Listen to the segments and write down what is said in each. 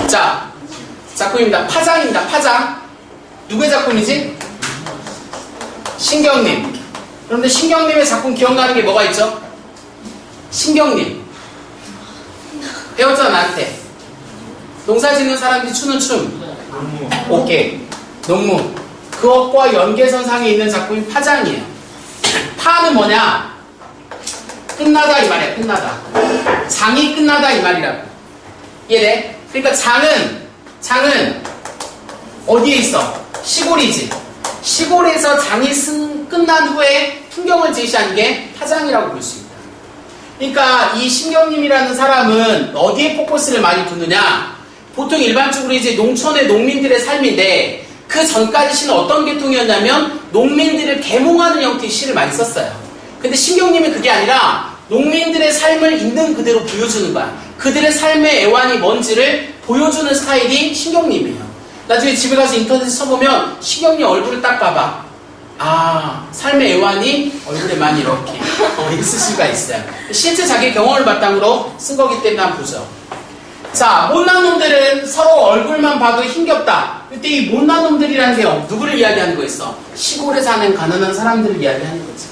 자, 작품입니다. 파장입니다. 파장. 누구의 작품이지? 신경님. 그런데 신경님의 작품 기억나는 게 뭐가 있죠? 신경님. 배웠잖아, 나한테. 농사 짓는 사람들이 추는 춤. 오케이. 농무. 그것과 연계선상에 있는 작품이 파장이에요. 파는 뭐냐? 끝나다 이 말이야. 끝나다. 장이 끝나다 이 말이라고. 이해돼? 그러니까 장은 어디에 있어? 시골이지. 시골에서 장이 끝난 후에 풍경을 제시하는 게 파장이라고 볼 수 있다. 그러니까 이 신경님이라는 사람은 어디에 포커스를 많이 두느냐? 보통 일반적으로 이제 농촌의 농민들의 삶인데 그 전까지 시는 어떤 계통이었냐면 농민들을 계몽하는 형태의 시를 많이 썼어요. 근데 신경님은 그게 아니라 농민들의 삶을 있는 그대로 보여주는 거야. 그들의 삶의 애환이 뭔지를 보여주는 스타일이 신경님이에요. 나중에 집에 가서 인터넷에 쳐보면 신경님 얼굴을 딱 봐봐. 아, 삶의 애환이 얼굴에 많이 이렇게 있을 수가 있어요. 실제 자기 경험을 바탕으로 쓴 거기 때문에 한번 보죠. 자, 못난 놈들은 서로 얼굴만 봐도 힘겹다. 그때 이 못난 놈들이라는 게 누구를 이야기하는 거였어? 시골에 사는 가난한 사람들을 이야기하는 거지.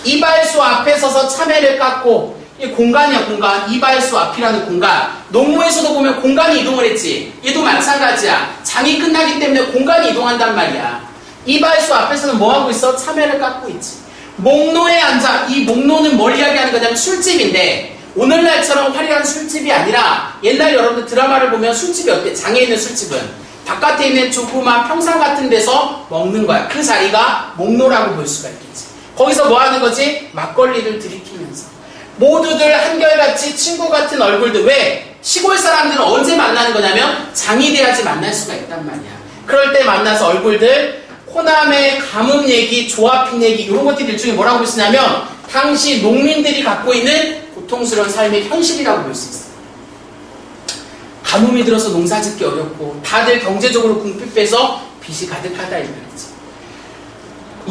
이발소 앞에 서서 참외를 깎고, 이 공간이야, 공간. 이발소 앞이라는 공간. 농무에서도 보면 공간이 이동을 했지. 얘도 마찬가지야. 장이 끝나기 때문에 공간이 이동한단 말이야. 이발소 앞에서는 뭐 하고 있어? 참외를 깎고 있지. 목노에 앉아. 이 목노는 뭘 이야기하는 거냐면 술집인데, 오늘날처럼 화려한 술집이 아니라 옛날 여러분들 드라마를 보면 술집이 어때? 장에 있는 술집은 바깥에 있는 조그만 평상 같은 데서 먹는 거야. 그 자리가 목노라고 볼 수가 있겠지. 거기서 뭐 하는 거지? 막걸리를 들이키면서 모두들 한결같이 친구 같은 얼굴들. 왜? 시골 사람들은 언제 만나는 거냐면 장이 돼야지 만날 수가 있단 말이야. 그럴 때 만나서 얼굴들 호남의 가뭄 얘기, 조합핀 얘기 이런 것들이 일종의 뭐라고 볼 수 있냐면 당시 농민들이 갖고 있는 고통스러운 삶의 현실이라고 볼 수 있어요. 가뭄이 들어서 농사 짓기 어렵고 다들 경제적으로 궁핍해서 빚이 가득하다 이 말이지.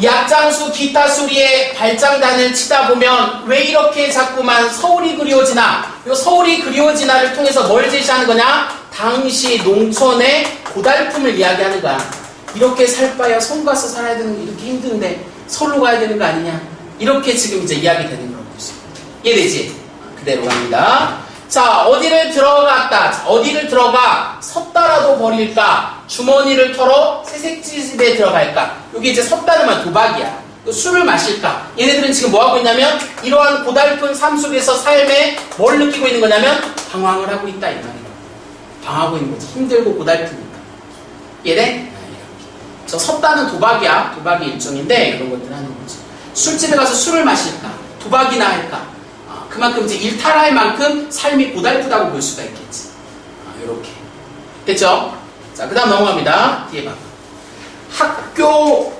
약장수 기타 소리에 발장단을 치다 보면 왜 이렇게 자꾸만 서울이 그리워지나? 이 서울이 그리워지나를 통해서 뭘 제시하는 거냐? 당시 농촌의 고달픔을 이야기하는 거야. 이렇게 살 바야 서울 가서 살아야 되는 게 이렇게 힘든데 서울로 가야 되는 거 아니냐? 이렇게 지금 이제 이야기되는 거라고 볼 수 있어요. 이해되지? 그대로 갑니다. 자, 어디를 들어갔다. 어디를 들어가 섰다라도 버릴까? 주머니를 털어 새색집에 들어갈까? 여기 이제 섰다는 말 도박이야. 술을 마실까? 얘네들은 지금 뭐 하고 있냐면 이러한 고달픈 삶 속에서 삶에 뭘 느끼고 있는 거냐면 방황을 하고 있다 이 말이야. 방황하고 있는 거지. 힘들고 고달프니까. 얘네? 저 섰다는 도박이야. 도박의 일종인데 이런 것들 하는 거지. 술집에 가서 술을 마실까? 도박이나 할까? 그만큼 이제 일탈할 만큼 삶이 고달프다고 볼 수가 있겠지. 이렇게. 됐죠? 자, 그 다음 넘어갑니다. 뒤에 봐. 학교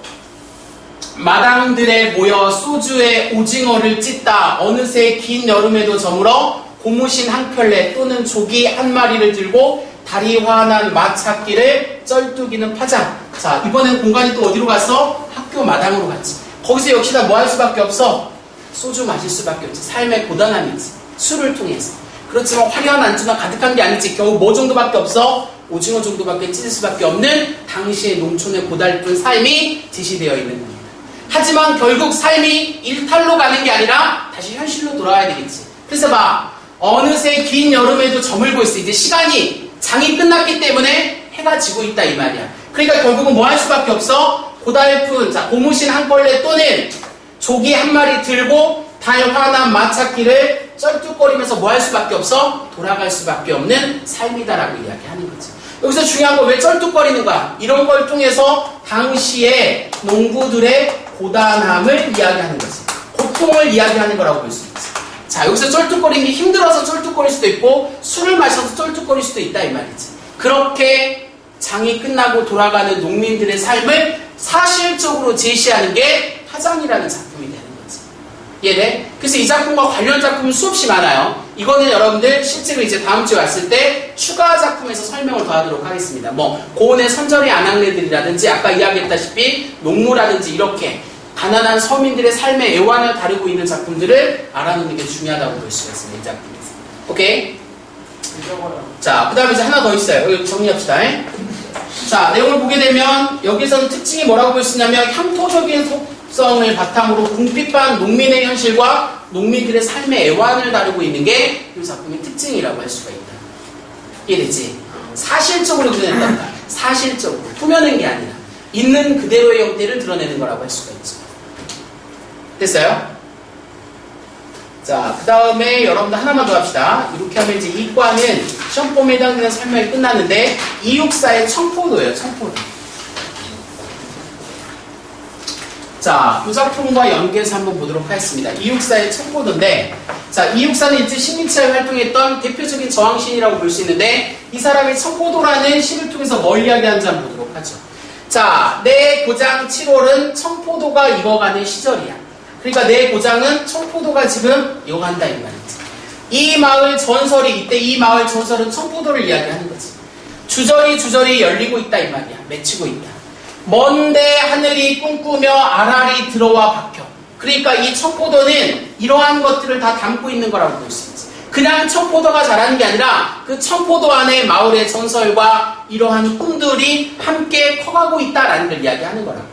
마당들에 모여 소주에 오징어를 찢다. 어느새 긴 여름에도 저물어 고무신 한 켤레 또는 조기 한 마리를 들고 다리 환한 마찾기를 쩔뚝이는 파장. 자, 이번엔 공간이 또 어디로 갔어? 학교 마당으로 갔지. 거기서 역시나 뭐 할 수밖에 없어? 소주 마실 수밖에 없지. 삶의 고단함이지. 술을 통해서. 그렇지만 화려한 안주가 가득한 게 아니지. 겨우 뭐 정도밖에 없어? 오징어 정도밖에 찢을 수밖에 없는 당시의 농촌의 고달픈 삶이 제시되어 있는 겁니다. 하지만 결국 삶이 일탈로 가는 게 아니라 다시 현실로 돌아와야 되겠지. 그래서 봐. 어느새 긴 여름에도 저물고 있어. 이제 시간이 장이 끝났기 때문에 해가 지고 있다 이 말이야. 그러니까 결국은 뭐 할 수밖에 없어? 고달픈 고무신 한 켤레 또는 조기 한 마리 들고 달 환한 마찾기를 쩔뚝거리면서 뭐 할 수밖에 없어? 돌아갈 수밖에 없는 삶이다라고 이야기하는 거지. 여기서 중요한 건 왜 쩔뚝거리는 거야? 이런 걸 통해서 당시의 농부들의 고단함을 이야기하는 거지. 고통을 이야기하는 거라고 볼 수 있지. 자, 여기서 쩔뚝거리는 게 힘들어서 쩔뚝거릴 수도 있고 술을 마셔서 쩔뚝거릴 수도 있다 이 말이지. 그렇게 장이 끝나고 돌아가는 농민들의 삶을 사실적으로 제시하는 게 파장이라는 작품이 되는 거지. 이해돼? 그래서 이 작품과 관련 작품은 수없이 많아요. 이거는 여러분들 실제로 이제 다음 주에 왔을 때 추가 작품에서 설명을 더하도록 하겠습니다. 뭐 고은의 선절의 아낙네들이라든지 아까 이야기했다시피 농무라든지 이렇게 가난한 서민들의 삶의 애환을 다루고 있는 작품들을 알아놓는 게 중요하다고 볼 수가 있습니다. 이 작품에서. 오케이? 자, 그 다음에 이제 하나 더 있어요. 여기 정리합시다. 자, 내용을 보게 되면 여기서는 특징이 뭐라고 볼 수 있냐면 향토적인 속성을 바탕으로 궁핍한 농민의 현실과 농민들의 삶의 애환을 다루고 있는 게 이 작품의 특징이라고 할 수가 있다. 이해되지? 사실적으로 드러낸다. 사실적으로. 꾸며낸 게 아니라 있는 그대로의 형태를 드러내는 거라고 할 수가 있죠. 됐어요? 자, 그 다음에 여러분들 하나만 더 합시다. 이렇게 하면 이제 이과는 시험범위에 해당되는 설명이 끝났는데 264의 청포도예요. 청포도. 자, 이 작품과 연계해서 한번 보도록 하겠습니다. 264의 청포도인데, 자, 264는 일제 식민지에 활동했던 대표적인 저항신이라고 볼 수 있는데, 이 사람이 청포도라는 시를 통해서 뭘 이야기하는지 한번 보도록 하죠. 자, 내 고장 7월은 청포도가 익어가는 시절이야. 그러니까 내 고장은 청포도가 지금 익어간다 이 말이지. 이 마을 전설이, 이때 이 마을 전설은 청포도를 이야기하는 거지. 주저리 열리고 있다 이 말이야. 맺히고 있다. 먼데 하늘이 꿈꾸며 알알이 들어와 박혀. 그러니까 이 청포도는 이러한 것들을 다 담고 있는 거라고 볼 수 있지. 그냥 청포도가 자라는 게 아니라 그 청포도 안에 마을의 전설과 이러한 꿈들이 함께 커가고 있다라는 걸 이야기하는 거라고.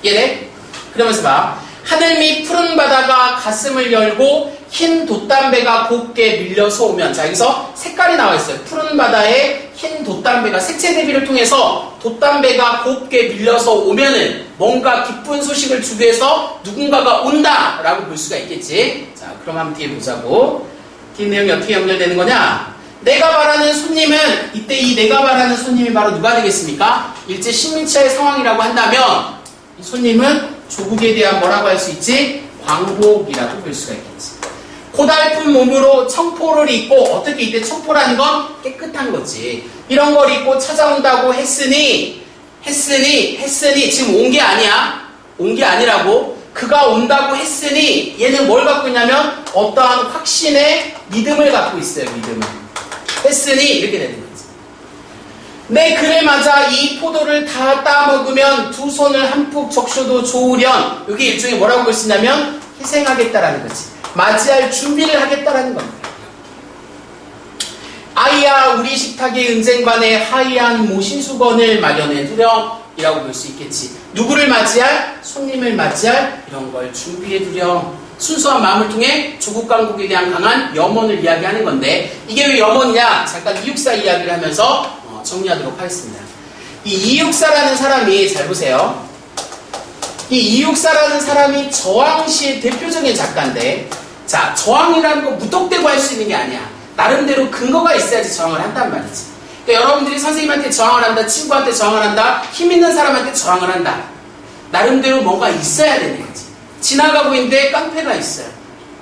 이해돼? 그러면서 봐. 하늘 밑 푸른 바다가 가슴을 열고 흰 돛담배가 곱게 밀려서 오면, 자, 여기서 색깔이 나와 있어요. 푸른 바다에 흰 돛담배가 색채 대비를 통해서 돛담배가 곱게 밀려서 오면은 뭔가 기쁜 소식을 주기 위해서 누군가가 온다라고 볼 수가 있겠지. 자, 그럼 한번 뒤에 보자고. 뒤 내용이 어떻게 연결되는 거냐? 내가 말하는 손님은, 이때 이 내가 말하는 손님이 바로 누가 되겠습니까? 일제 식민지의 상황이라고 한다면 이 손님은 조국에 대한 뭐라고 할 수 있지? 광복이라고 볼 수가 있겠지. 고달픈 몸으로 청포를 입고, 어떻게 이때 청포라는 건 깨끗한 거지. 이런 걸 입고 찾아온다고 했으니 지금 온 게 아니야. 온 게 아니라고. 그가 온다고 했으니 얘는 뭘 갖고 있냐면 어떠한 확신의 믿음을 갖고 있어요. 믿음을. 했으니 이렇게 되는 거지. 내 그를 맞아 이 포도를 다 따먹으면 두 손을 한푹 적셔도 좋으련. 여기 일종의 뭐라고 볼 수 있냐면 희생하겠다라는 거지. 맞이할 준비를 하겠다라는 겁니다. 아이야 우리 식탁의 은쟁반에 하얀 모신수건을 마련해 두렴 이라고 볼 수 있겠지. 누구를 맞이할? 손님을 맞이할 이런 걸 준비해 두렴. 순수한 마음을 통해 조국 강국에 대한 강한 염원을 이야기하는 건데, 이게 왜 염원이냐? 잠깐 264 이야기를 하면서 정리하도록 하겠습니다. 이 264라는 사람이, 잘 보세요. 이 264라는 사람이 저항시의 대표적인 작가인데, 자, 저항이라는 거 무턱대고 할 수 있는 게 아니야. 나름대로 근거가 있어야지 저항을 한단 말이지. 그러니까 여러분들이 선생님한테 저항을 한다, 친구한테 저항을 한다, 힘 있는 사람한테 저항을 한다. 나름대로 뭔가 있어야 되는 거지. 지나가고 있는데 깡패가 있어요.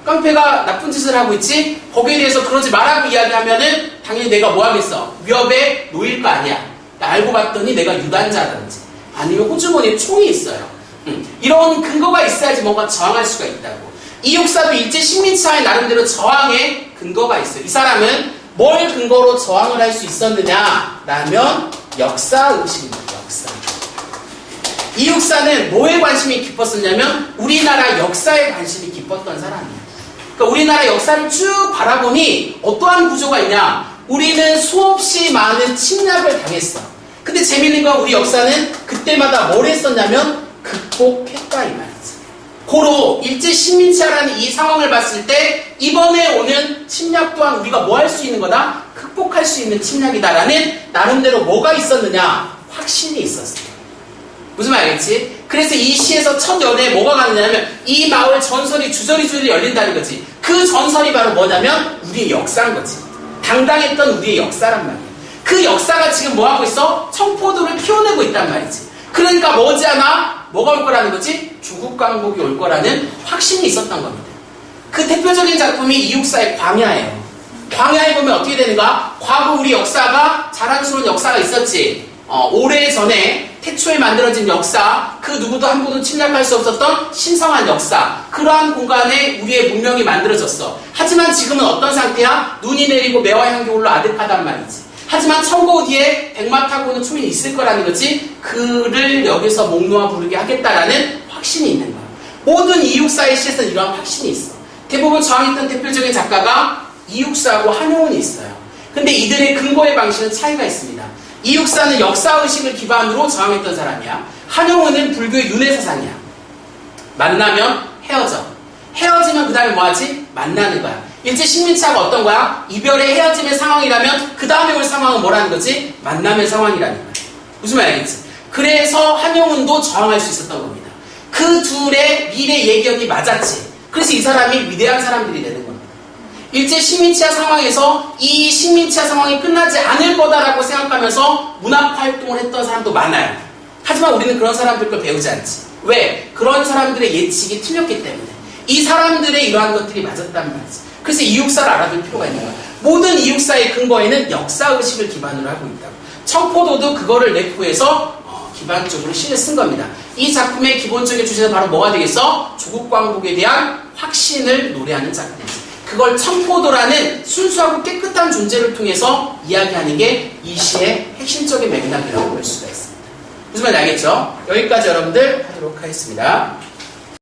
깡패가 나쁜 짓을 하고 있지? 거기에 대해서 그러지 말라고 이야기하면은 당연히 내가 뭐 하겠어? 위협에 놓일 거 아니야. 알고 봤더니 내가 유단자라든지 아니면 호주머니에 총이 있어요. 이런 근거가 있어야지 뭔가 저항할 수가 있다고. 이육사도 일제 식민지하에 나름대로 저항의 근거가 있어요. 이 사람은 뭘 근거로 저항을 할 수 있었느냐? 라면 역사의식입니다. 역사. 이육사는 뭐에 관심이 깊었었냐면 우리나라 역사에 관심이 깊었던 사람이에요. 그러니까 우리나라 역사를 쭉 바라보니 어떠한 구조가 있냐? 우리는 수없이 많은 침략을 당했어. 근데 재밌는 건 우리 역사는 그때마다 뭘 했었냐면 극복했다 이 말이지. 고로 일제 식민지라는 이 상황을 봤을 때 이번에 오는 침략 또한 우리가 뭐 할 수 있는 거다? 극복할 수 있는 침략이다라는 나름대로 뭐가 있었느냐? 확신이 있었어요. 무슨 말 알겠지? 그래서 이 시에서 첫 연애에 뭐가 가느냐면 이 마을 전설이 주저리 열린다는 거지. 그 전설이 바로 뭐냐면 우리의 역사인 거지. 당당했던 우리의 역사란 말이야. 그 역사가 지금 뭐 하고 있어? 청포도를 키워내고 있단 말이지. 그러니까 머지않아 뭐가 올 거라는 거지? 조국 강복이 올 거라는 확신이 있었던 겁니다. 그 대표적인 작품이 이육사의 광야예요. 광야에 보면 어떻게 되는가? 과거 우리 역사가 자랑스러운 역사가 있었지. 오래전에 태초에 만들어진 역사, 그 누구도 한 번도 침략할 수 없었던 신성한 역사, 그러한 공간에 우리의 문명이 만들어졌어. 하지만 지금은 어떤 상태야? 눈이 내리고 매화 향기 올라 아득하단 말이지. 하지만 청고 뒤에 백마 타고 오는 초인이 있을 거라는 거지. 그를 여기서 목 놓아 부르게 하겠다라는 확신이 있는 거야. 모든 이육사의 시에서는 이러한 확신이 있어. 대부분 저항했던 대표적인 작가가 이육사하고 한용운이 있어요. 근데 이들의 근거의 방식은 차이가 있습니다. 이육사는 역사의식을 기반으로 저항했던 사람이야. 한용운은 불교의 윤회사상이야. 만나면 헤어져. 헤어지면 그 다음에 뭐하지? 만나는 거야. 일제 식민지하가 어떤 거야? 이별의 헤어짐의 상황이라면 그 다음에 올 상황은 뭐라는 거지? 만남의 상황이라는 거야. 무슨 말 알겠지? 그래서 한용운도 저항할 수 있었던 겁니다. 그 둘의 미래 예견이 맞았지. 그래서 이 사람이 위대한 사람들이 되는 겁니다. 일제 식민지하 상황에서 이 식민지하 상황이 끝나지 않을 거다라고 생각하면서 문학활동을 했던 사람도 많아요. 하지만 우리는 그런 사람들 걸 배우지 않지. 왜? 그런 사람들의 예측이 틀렸기 때문에. 이 사람들의 이러한 것들이 맞았단 말이지. 그래서 이육사를 알아둘 필요가 있는 거야. 모든 이육사의 근거에는 역사의식을 기반으로 하고 있다고. 청포도도 그거를 내포해서 기반적으로 시를 쓴 겁니다. 이 작품의 기본적인 주제는 바로 뭐가 되겠어? 조국광복에 대한 확신을 노래하는 작품이지. 그걸 청포도라는 순수하고 깨끗한 존재를 통해서 이야기하는 게 이 시의 핵심적인 맥락이라고 볼 수가 있습니다. 무슨 말인지 알겠죠? 여기까지 여러분들 하도록 하겠습니다.